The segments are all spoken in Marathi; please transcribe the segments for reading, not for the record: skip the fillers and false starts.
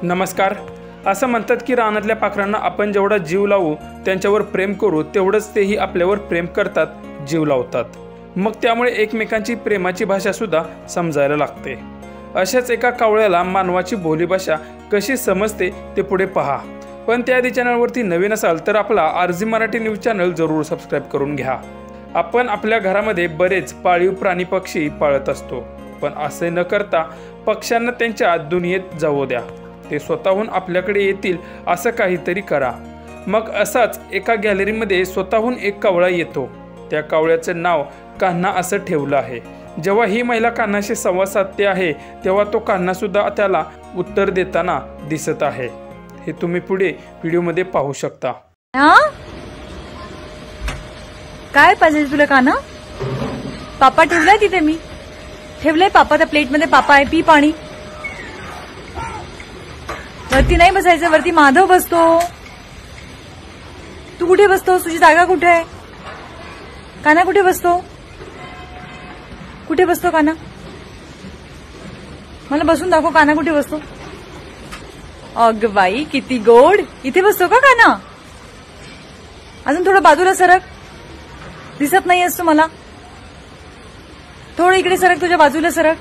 नमस्कार. असं म्हणतात की रानातल्या पाखरांना आपण जेवढा जीव लावू, त्यांच्यावर प्रेम करू, तेवढंच तेही आपल्यावर प्रेम करतात, जीव लावतात. मग त्यामुळे एकमेकांची प्रेमाची भाषा सुद्धा समजायला लागते. अशाच एका कावळ्याला मानवाची बोलीभाषा कशी समजते ते पुढे पहा. पण त्याआधी चॅनलवरती नवीन असाल तर आपला RG मराठी न्यूज चॅनल जरूर सबस्क्राईब करून घ्या. आपण आपल्या घरामध्ये बरेच पाळीव प्राणी पक्षी पाळत असतो, पण असे न करता पक्ष्यांना त्यांच्या दुनियेत जाऊ द्या. ते स्वतःहून आपल्याकडे येतील असं काहीतरी करा. मग असाच एका गॅलरीमध्ये स्वतःहून एक कावळा येतो. त्या कावळ्याचं नाव कान्हा असं ठेवलं आहे. जेव्हा ही महिला कान्हाशी संवाद साधते आहे, तेव्हा तो कान्हा सुद्धा त्याला उत्तर देताना दिसत आहे. हे तुम्ही पुढे व्हिडिओमध्ये पाहू शकता. काय पाहिजे तुला कान्हा? पापा ठेवलाय तिथे, मी ठेवलंय पापा त्या प्लेटमध्ये. पापा आहे, पी पाणी. वरती नाही बसायचं, वरती माधव बसतो. तू कुठे बसतोस? तुझी जागा कुठे आहे? कान्हा कुठे बसतो? कुठे बसतो कान्हा? मला बसून दाखव, कान्हा कुठे बसतो? अग बाई, किती गोड. इथे बसतो का कान्हा? अजून थोडं बाजूला सरक. दिसत नाही असतो मला. थोडं इकडे सरक, तुझ्या बाजूला सरक.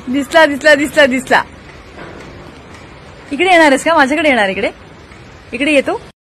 दिसला दिसला दिसला दिसला. इकडे येणारच का? माझ्याकडे येणार. इकडे इकडे येतो.